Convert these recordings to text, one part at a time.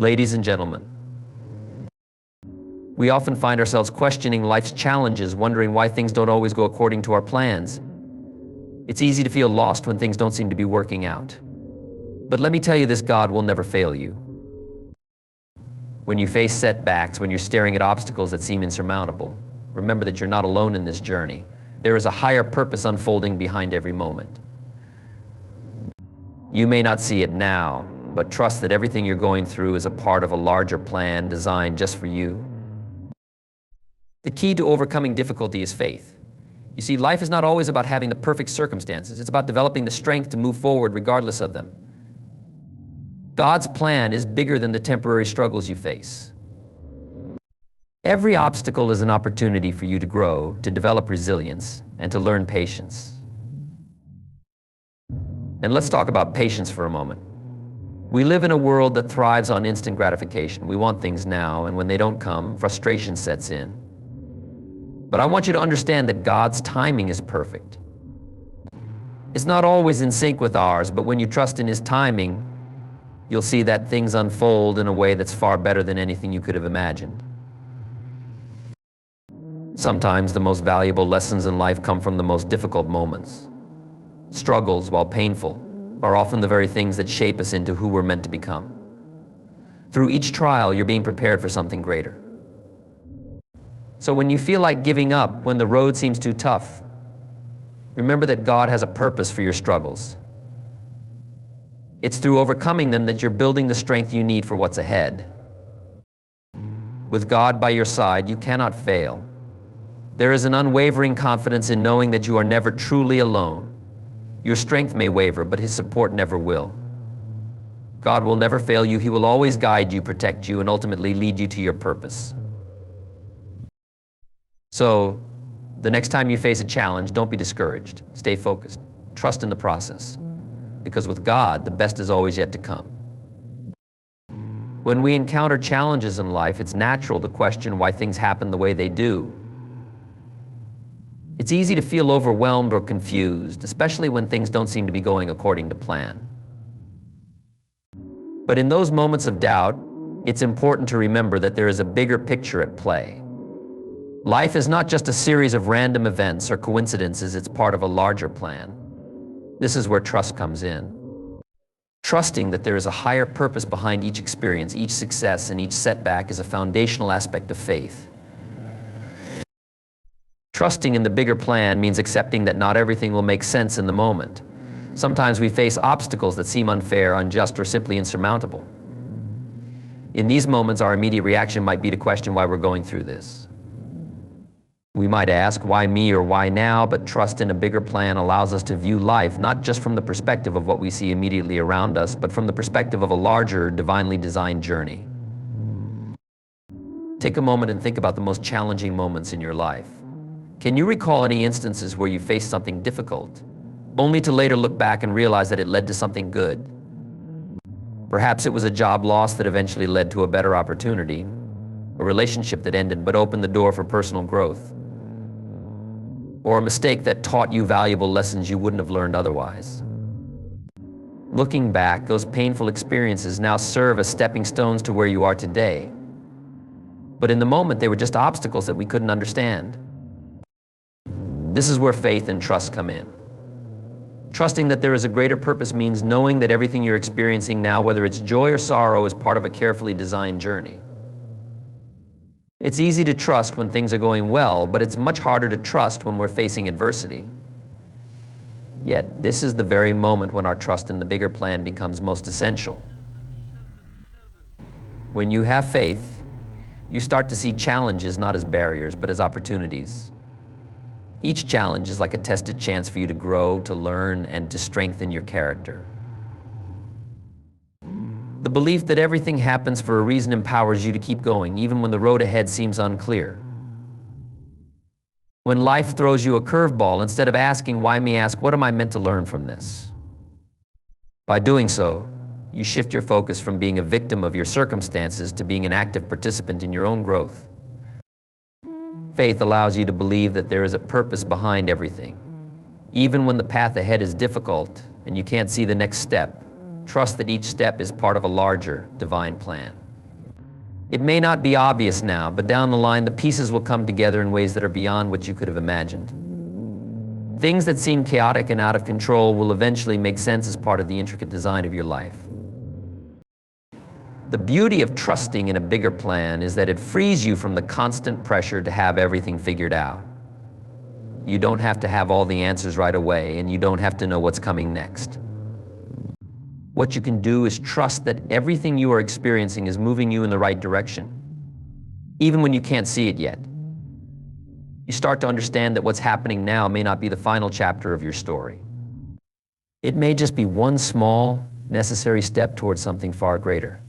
Ladies and gentlemen, we often find ourselves questioning life's challenges, wondering why things don't always go according to our plans. It's easy to feel lost when things don't seem to be working out. But let me tell you this, God will never fail you. When you face setbacks, when you're staring at obstacles that seem insurmountable, remember that you're not alone in this journey. There is a higher purpose unfolding behind every moment. You may not see it now, but trust that everything you're going through is a part of a larger plan designed just for you. The key to overcoming difficulty is faith. You see, life is not always about having the perfect circumstances. It's about developing the strength to move forward regardless of them. God's plan is bigger than the temporary struggles you face. Every obstacle is an opportunity for you to grow, to develop resilience, and to learn patience. And let's talk about patience for a moment. We live in a world that thrives on instant gratification. We want things now, and when they don't come, frustration sets in. But I want you to understand that God's timing is perfect. It's not always in sync with ours, but when you trust in His timing, you'll see that things unfold in a way that's far better than anything you could have imagined. Sometimes the most valuable lessons in life come from the most difficult moments. Struggles, while painful, are often the very things that shape us into who we're meant to become. Through each trial, you're being prepared for something greater. So when you feel like giving up, when the road seems too tough, remember that God has a purpose for your struggles. It's through overcoming them that you're building the strength you need for what's ahead. With God by your side, you cannot fail. There is an unwavering confidence in knowing that you are never truly alone. Your strength may waver, but His support never will. God will never fail you. He will always guide you, protect you, and ultimately lead you to your purpose. So, the next time you face a challenge, don't be discouraged. Stay focused. Trust in the process. Because with God, the best is always yet to come. When we encounter challenges in life, it's natural to question why things happen the way they do. It's easy to feel overwhelmed or confused, especially when things don't seem to be going according to plan. But in those moments of doubt, it's important to remember that there is a bigger picture at play. Life is not just a series of random events or coincidences, it's part of a larger plan. This is where trust comes in. Trusting that there is a higher purpose behind each experience, each success, and each setback is a foundational aspect of faith. Trusting in the bigger plan means accepting that not everything will make sense in the moment. Sometimes we face obstacles that seem unfair, unjust, or simply insurmountable. In these moments, our immediate reaction might be to question why we're going through this. We might ask, why me or why now? But trust in a bigger plan allows us to view life not just from the perspective of what we see immediately around us, but from the perspective of a larger, divinely designed journey. Take a moment and think about the most challenging moments in your life. Can you recall any instances where you faced something difficult, only to later look back and realize that it led to something good? Perhaps it was a job loss that eventually led to a better opportunity, a relationship that ended but opened the door for personal growth, or a mistake that taught you valuable lessons you wouldn't have learned otherwise. Looking back, those painful experiences now serve as stepping stones to where you are today. But in the moment, they were just obstacles that we couldn't understand. This is where faith and trust come in. Trusting that there is a greater purpose means knowing that everything you're experiencing now, whether it's joy or sorrow, is part of a carefully designed journey. It's easy to trust when things are going well, but it's much harder to trust when we're facing adversity. Yet, this is the very moment when our trust in the bigger plan becomes most essential. When you have faith, you start to see challenges not as barriers, but as opportunities. Each challenge is like a tested chance for you to grow, to learn, and to strengthen your character. The belief that everything happens for a reason empowers you to keep going, even when the road ahead seems unclear. When life throws you a curveball, instead of asking, why me, ask, what am I meant to learn from this? By doing so, you shift your focus from being a victim of your circumstances to being an active participant in your own growth. Faith allows you to believe that there is a purpose behind everything. Even when the path ahead is difficult and you can't see the next step, trust that each step is part of a larger divine plan. It may not be obvious now, but down the line the pieces will come together in ways that are beyond what you could have imagined. Things that seem chaotic and out of control will eventually make sense as part of the intricate design of your life. The beauty of trusting in a bigger plan is that it frees you from the constant pressure to have everything figured out. You don't have to have all the answers right away, and you don't have to know what's coming next. What you can do is trust that everything you are experiencing is moving you in the right direction, even when you can't see it yet. You start to understand that what's happening now may not be the final chapter of your story. It may just be one small, necessary step towards something far greater.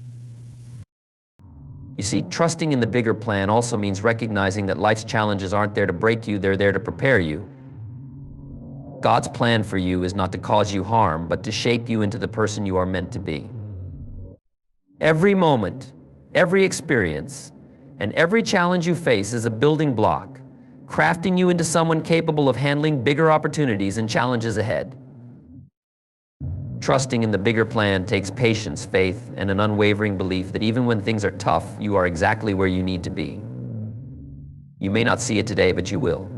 You see, trusting in the bigger plan also means recognizing that life's challenges aren't there to break you, they're there to prepare you. God's plan for you is not to cause you harm, but to shape you into the person you are meant to be. Every moment, every experience, and every challenge you face is a building block, crafting you into someone capable of handling bigger opportunities and challenges ahead. Trusting in the bigger plan takes patience, faith, and an unwavering belief that even when things are tough, you are exactly where you need to be. You may not see it today, but you will.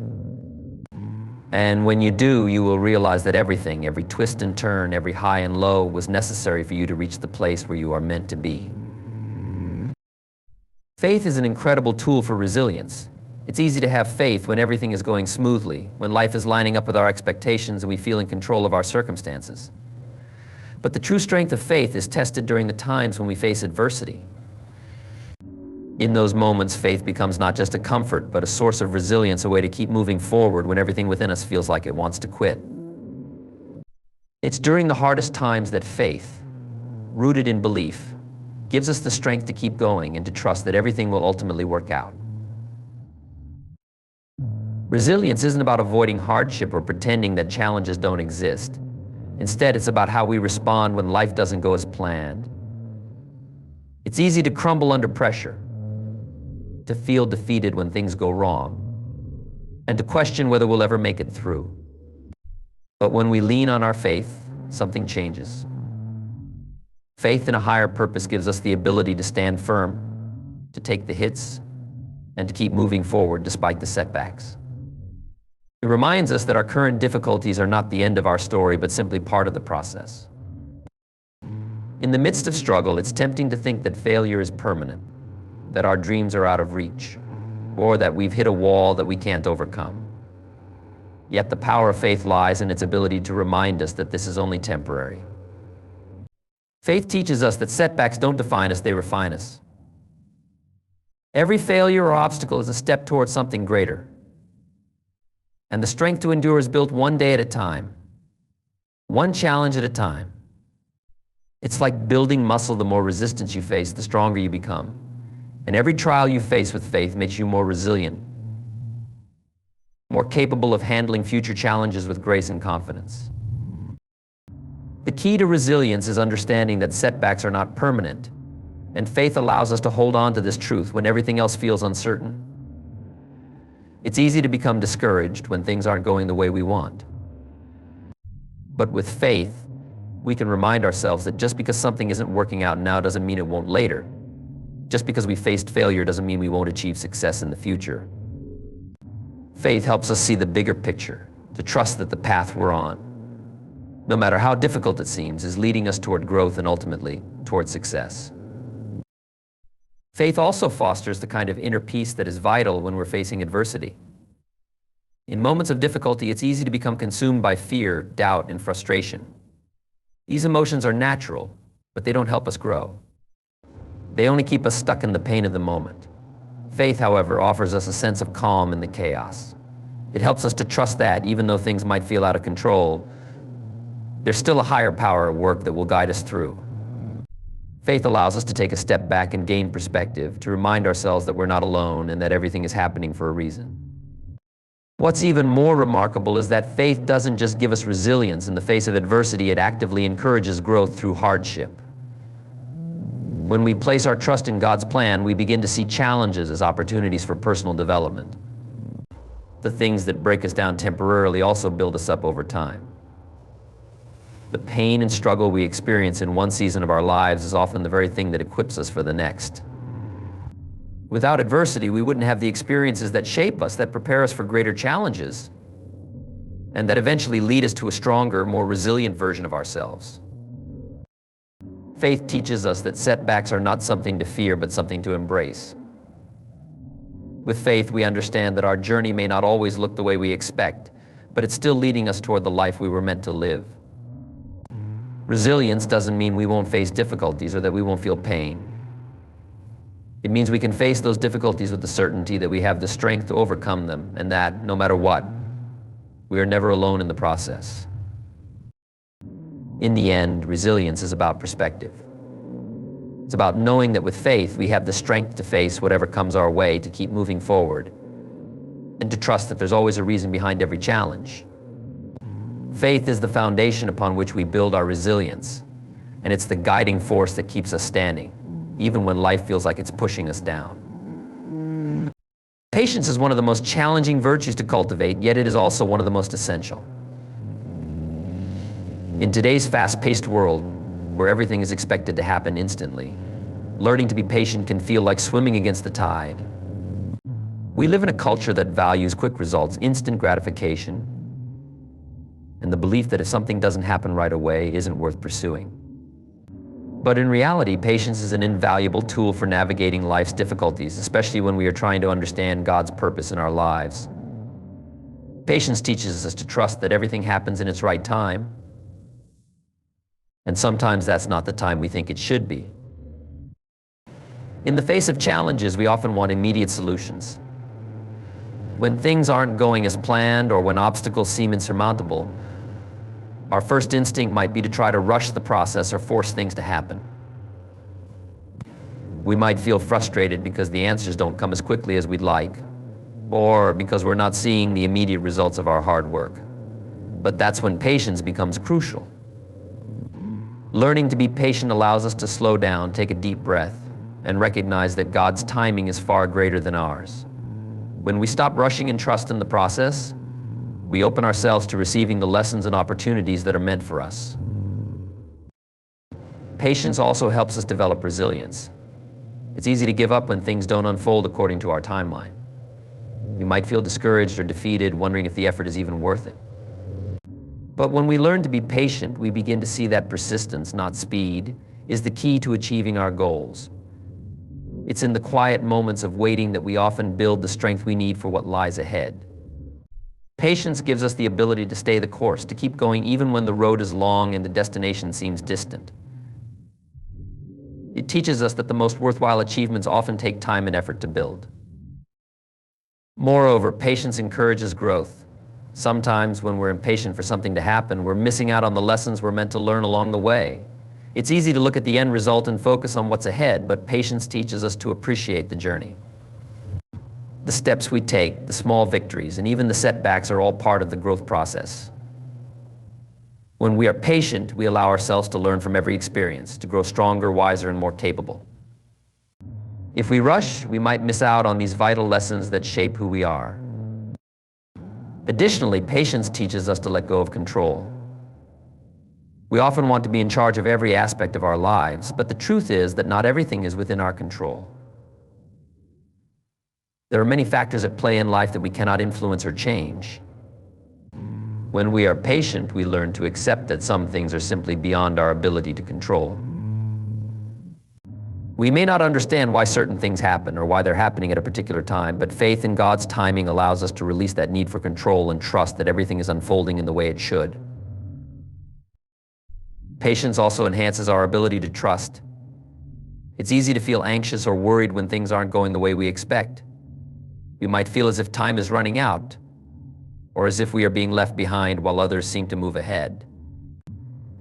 And when you do, you will realize that everything, every twist and turn, every high and low was necessary for you to reach the place where you are meant to be. Faith is an incredible tool for resilience. It's easy to have faith when everything is going smoothly, when life is lining up with our expectations and we feel in control of our circumstances. But the true strength of faith is tested during the times when we face adversity. In those moments, faith becomes not just a comfort, but a source of resilience, a way to keep moving forward when everything within us feels like it wants to quit. It's during the hardest times that faith, rooted in belief, gives us the strength to keep going and to trust that everything will ultimately work out. Resilience isn't about avoiding hardship or pretending that challenges don't exist. Instead, it's about how we respond when life doesn't go as planned. It's easy to crumble under pressure, to feel defeated when things go wrong, and to question whether we'll ever make it through. But when we lean on our faith, something changes. Faith in a higher purpose gives us the ability to stand firm, to take the hits, and to keep moving forward despite the setbacks. It reminds us that our current difficulties are not the end of our story, but simply part of the process. In the midst of struggle, it's tempting to think that failure is permanent, that our dreams are out of reach, or that we've hit a wall that we can't overcome. Yet the power of faith lies in its ability to remind us that this is only temporary. Faith teaches us that setbacks don't define us, they refine us. Every failure or obstacle is a step towards something greater. And the strength to endure is built one day at a time, one challenge at a time. It's like building muscle. The more resistance you face, the stronger you become. And every trial you face with faith makes you more resilient, more capable of handling future challenges with grace and confidence. The key to resilience is understanding that setbacks are not permanent, and faith allows us to hold on to this truth when everything else feels uncertain. It's easy to become discouraged when things aren't going the way we want. But with faith, we can remind ourselves that just because something isn't working out now doesn't mean it won't later. Just because we faced failure doesn't mean we won't achieve success in the future. Faith helps us see the bigger picture, to trust that the path we're on, no matter how difficult it seems, is leading us toward growth and ultimately toward success. Faith also fosters the kind of inner peace that is vital when we're facing adversity. In moments of difficulty, it's easy to become consumed by fear, doubt, and frustration. These emotions are natural, but they don't help us grow. They only keep us stuck in the pain of the moment. Faith, however, offers us a sense of calm in the chaos. It helps us to trust that, even though things might feel out of control, there's still a higher power at work that will guide us through. Faith allows us to take a step back and gain perspective, to remind ourselves that we're not alone and that everything is happening for a reason. What's even more remarkable is that faith doesn't just give us resilience in the face of adversity, it actively encourages growth through hardship. When we place our trust in God's plan, we begin to see challenges as opportunities for personal development. The things that break us down temporarily also build us up over time. The pain and struggle we experience in one season of our lives is often the very thing that equips us for the next. Without adversity, we wouldn't have the experiences that shape us, that prepare us for greater challenges, and that eventually lead us to a stronger, more resilient version of ourselves. Faith teaches us that setbacks are not something to fear, but something to embrace. With faith, we understand that our journey may not always look the way we expect, but it's still leading us toward the life we were meant to live. Resilience doesn't mean we won't face difficulties or that we won't feel pain. It means we can face those difficulties with the certainty that we have the strength to overcome them, and that, no matter what, we are never alone in the process. In the end, resilience is about perspective. It's about knowing that with faith, we have the strength to face whatever comes our way, to keep moving forward, and to trust that there's always a reason behind every challenge. Faith is the foundation upon which we build our resilience, and it's the guiding force that keeps us standing, even when life feels like it's pushing us down. Patience is one of the most challenging virtues to cultivate, yet it is also one of the most essential. In today's fast-paced world, where everything is expected to happen instantly, learning to be patient can feel like swimming against the tide. We live in a culture that values quick results, instant gratification, and the belief that if something doesn't happen right away, it isn't worth pursuing. But in reality, patience is an invaluable tool for navigating life's difficulties, especially when we are trying to understand God's purpose in our lives. Patience teaches us to trust that everything happens in its right time, and sometimes that's not the time we think it should be. In the face of challenges, we often want immediate solutions. When things aren't going as planned or when obstacles seem insurmountable, our first instinct might be to try to rush the process or force things to happen. We might feel frustrated because the answers don't come as quickly as we'd like, or because we're not seeing the immediate results of our hard work. But that's when patience becomes crucial. Learning to be patient allows us to slow down, take a deep breath, and recognize that God's timing is far greater than ours. When we stop rushing and trust in the process, we open ourselves to receiving the lessons and opportunities that are meant for us. Patience also helps us develop resilience. It's easy to give up when things don't unfold according to our timeline. We might feel discouraged or defeated, wondering if the effort is even worth it. But when we learn to be patient, we begin to see that persistence, not speed, is the key to achieving our goals. It's in the quiet moments of waiting that we often build the strength we need for what lies ahead. Patience gives us the ability to stay the course, to keep going even when the road is long and the destination seems distant. It teaches us that the most worthwhile achievements often take time and effort to build. Moreover, patience encourages growth. Sometimes when we're impatient for something to happen, we're missing out on the lessons we're meant to learn along the way. It's easy to look at the end result and focus on what's ahead, but patience teaches us to appreciate the journey. The steps we take, the small victories, and even the setbacks are all part of the growth process. When we are patient, we allow ourselves to learn from every experience, to grow stronger, wiser, and more capable. If we rush, we might miss out on these vital lessons that shape who we are. Additionally, patience teaches us to let go of control. We often want to be in charge of every aspect of our lives, but the truth is that not everything is within our control. There are many factors at play in life that we cannot influence or change. When we are patient, we learn to accept that some things are simply beyond our ability to control. We may not understand why certain things happen or why they're happening at a particular time, but faith in God's timing allows us to release that need for control and trust that everything is unfolding in the way it should. Patience also enhances our ability to trust. It's easy to feel anxious or worried when things aren't going the way we expect. We might feel as if time is running out, or as if we are being left behind while others seem to move ahead.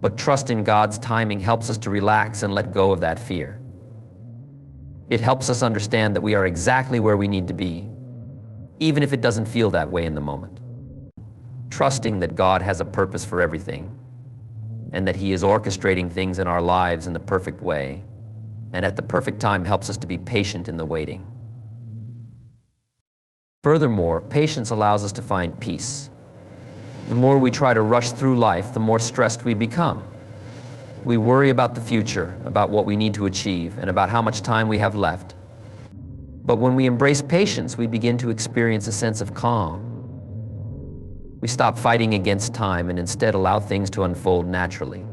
But trust in God's timing helps us to relax and let go of that fear. It helps us understand that we are exactly where we need to be, even if it doesn't feel that way in the moment. Trusting that God has a purpose for everything, and that He is orchestrating things in our lives in the perfect way, and at the perfect time helps us to be patient in the waiting. Furthermore, patience allows us to find peace. The more we try to rush through life, the more stressed we become. We worry about the future, about what we need to achieve, and about how much time we have left. But when we embrace patience, we begin to experience a sense of calm. We stop fighting against time and instead allow things to unfold naturally.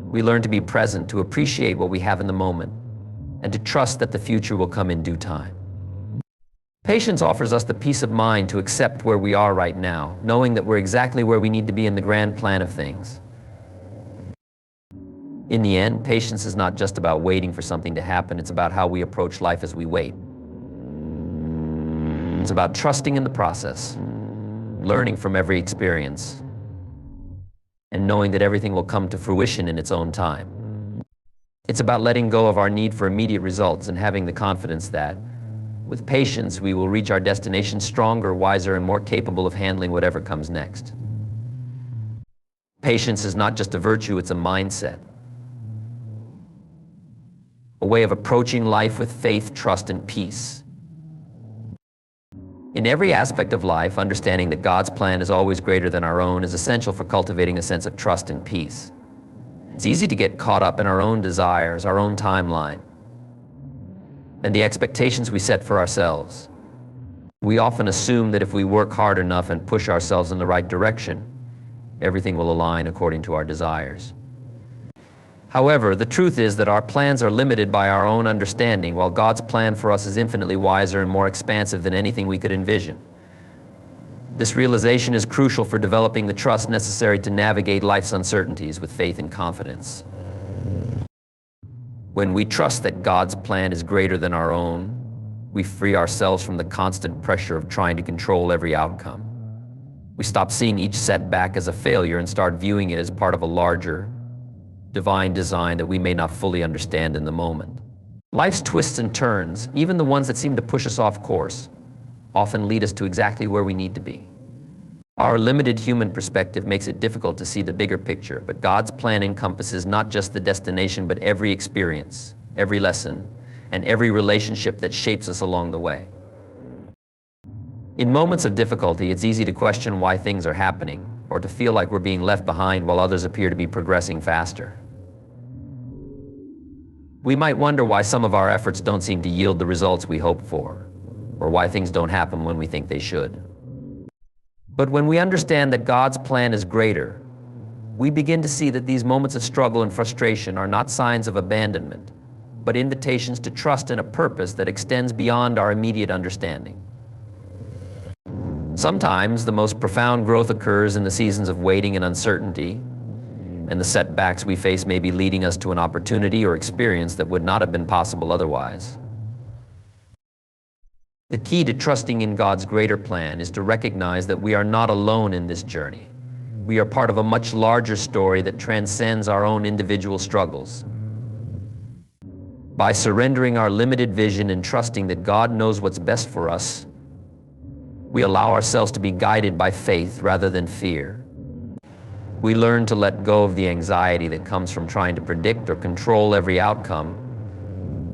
We learn to be present, to appreciate what we have in the moment, and to trust that the future will come in due time. Patience offers us the peace of mind to accept where we are right now, knowing that we're exactly where we need to be in the grand plan of things. In the end, patience is not just about waiting for something to happen, it's about how we approach life as we wait. It's about trusting in the process, learning from every experience, and knowing that everything will come to fruition in its own time. It's about letting go of our need for immediate results and having the confidence that, with patience, we will reach our destination stronger, wiser, and more capable of handling whatever comes next. Patience is not just a virtue, it's a mindset. A way of approaching life with faith, trust, and peace. In every aspect of life, understanding that God's plan is always greater than our own is essential for cultivating a sense of trust and peace. It's easy to get caught up in our own desires, our own timeline, and the expectations we set for ourselves. We often assume that if we work hard enough and push ourselves in the right direction, everything will align according to our desires. However, the truth is that our plans are limited by our own understanding, while God's plan for us is infinitely wiser and more expansive than anything we could envision. This realization is crucial for developing the trust necessary to navigate life's uncertainties with faith and confidence. When we trust that God's plan is greater than our own, we free ourselves from the constant pressure of trying to control every outcome. We stop seeing each setback as a failure and start viewing it as part of a larger, divine design that we may not fully understand in the moment. Life's twists and turns, even the ones that seem to push us off course, often lead us to exactly where we need to be. Our limited human perspective makes it difficult to see the bigger picture, but God's plan encompasses not just the destination, but every experience, every lesson, and every relationship that shapes us along the way. In moments of difficulty, it's easy to question why things are happening, or to feel like we're being left behind while others appear to be progressing faster. We might wonder why some of our efforts don't seem to yield the results we hope for, or why things don't happen when we think they should. But when we understand that God's plan is greater, we begin to see that these moments of struggle and frustration are not signs of abandonment, but invitations to trust in a purpose that extends beyond our immediate understanding. Sometimes the most profound growth occurs in the seasons of waiting and uncertainty, and the setbacks we face may be leading us to an opportunity or experience that would not have been possible otherwise. The key to trusting in God's greater plan is to recognize that we are not alone in this journey. We are part of a much larger story that transcends our own individual struggles. By surrendering our limited vision and trusting that God knows what's best for us, we allow ourselves to be guided by faith rather than fear. We learn to let go of the anxiety that comes from trying to predict or control every outcome,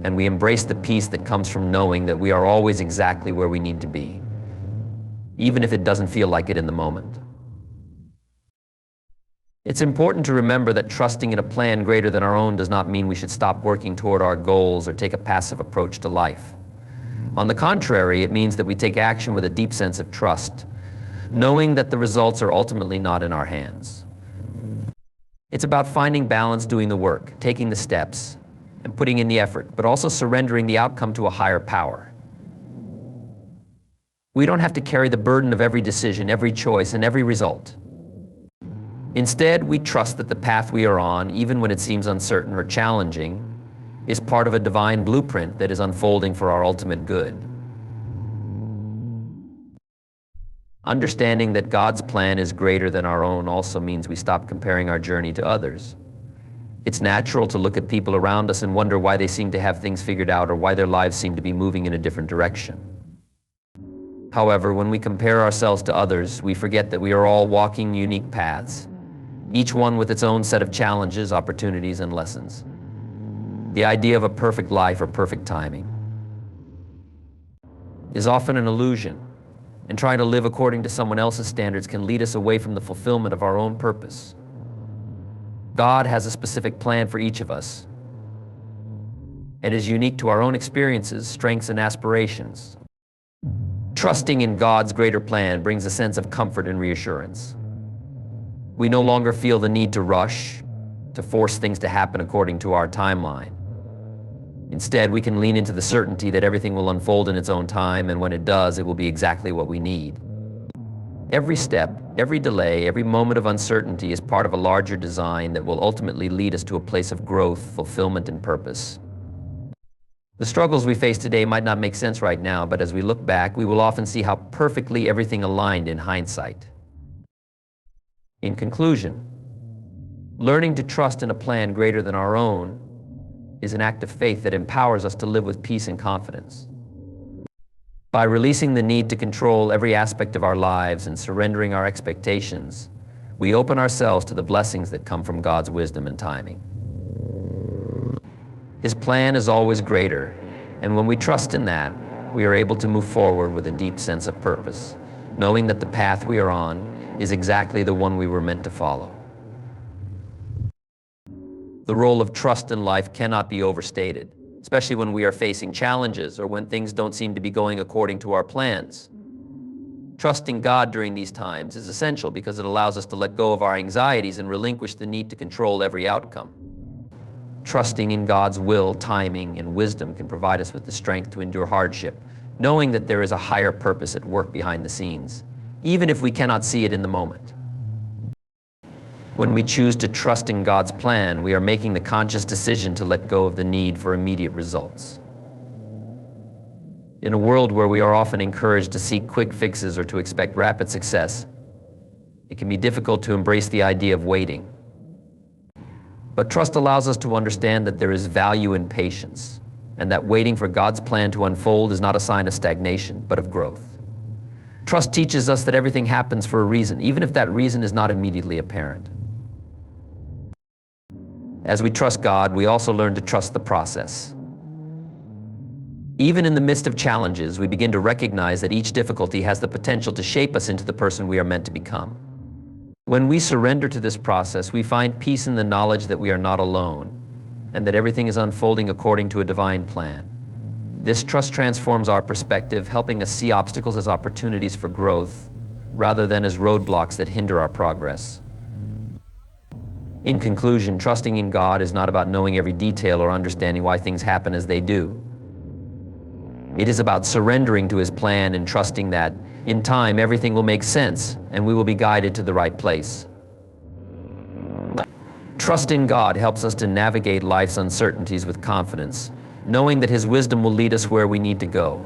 and we embrace the peace that comes from knowing that we are always exactly where we need to be, even if it doesn't feel like it in the moment. It's important to remember that trusting in a plan greater than our own does not mean we should stop working toward our goals or take a passive approach to life. On the contrary, it means that we take action with a deep sense of trust, knowing that the results are ultimately not in our hands. It's about finding balance, doing the work, taking the steps, and putting in the effort, but also surrendering the outcome to a higher power. We don't have to carry the burden of every decision, every choice, and every result. Instead, we trust that the path we are on, even when it seems uncertain or challenging, is part of a divine blueprint that is unfolding for our ultimate good. Understanding that God's plan is greater than our own also means we stop comparing our journey to others. It's natural to look at people around us and wonder why they seem to have things figured out or why their lives seem to be moving in a different direction. However, when we compare ourselves to others, we forget that we are all walking unique paths, each one with its own set of challenges, opportunities, and lessons. The idea of a perfect life or perfect timing is often an illusion, and trying to live according to someone else's standards can lead us away from the fulfillment of our own purpose. God has a specific plan for each of us, and is unique to our own experiences, strengths, and aspirations. Trusting in God's greater plan brings a sense of comfort and reassurance. We no longer feel the need to rush, to force things to happen according to our timeline. Instead, we can lean into the certainty that everything will unfold in its own time, and when it does, it will be exactly what we need. Every step, every delay, every moment of uncertainty is part of a larger design that will ultimately lead us to a place of growth, fulfillment, and purpose. The struggles we face today might not make sense right now, but as we look back, we will often see how perfectly everything aligned in hindsight. In conclusion, learning to trust in a plan greater than our own is an act of faith that empowers us to live with peace and confidence. By releasing the need to control every aspect of our lives and surrendering our expectations, we open ourselves to the blessings that come from God's wisdom and timing. His plan is always greater, and when we trust in that, we are able to move forward with a deep sense of purpose, knowing that the path we are on is exactly the one we were meant to follow. The role of trust in life cannot be overstated, especially when we are facing challenges or when things don't seem to be going according to our plans. Trusting God during these times is essential because it allows us to let go of our anxieties and relinquish the need to control every outcome. Trusting in God's will, timing, and wisdom can provide us with the strength to endure hardship, knowing that there is a higher purpose at work behind the scenes, even if we cannot see it in the moment. When we choose to trust in God's plan, we are making the conscious decision to let go of the need for immediate results. In a world where we are often encouraged to seek quick fixes or to expect rapid success, it can be difficult to embrace the idea of waiting. But trust allows us to understand that there is value in patience, and that waiting for God's plan to unfold is not a sign of stagnation, but of growth. Trust teaches us that everything happens for a reason, even if that reason is not immediately apparent. As we trust God, we also learn to trust the process. Even in the midst of challenges, we begin to recognize that each difficulty has the potential to shape us into the person we are meant to become. When we surrender to this process, we find peace in the knowledge that we are not alone and that everything is unfolding according to a divine plan. This trust transforms our perspective, helping us see obstacles as opportunities for growth rather than as roadblocks that hinder our progress. In conclusion, trusting in God is not about knowing every detail or understanding why things happen as they do. It is about surrendering to His plan and trusting that, in time, everything will make sense and we will be guided to the right place. Trust in God helps us to navigate life's uncertainties with confidence, knowing that His wisdom will lead us where we need to go.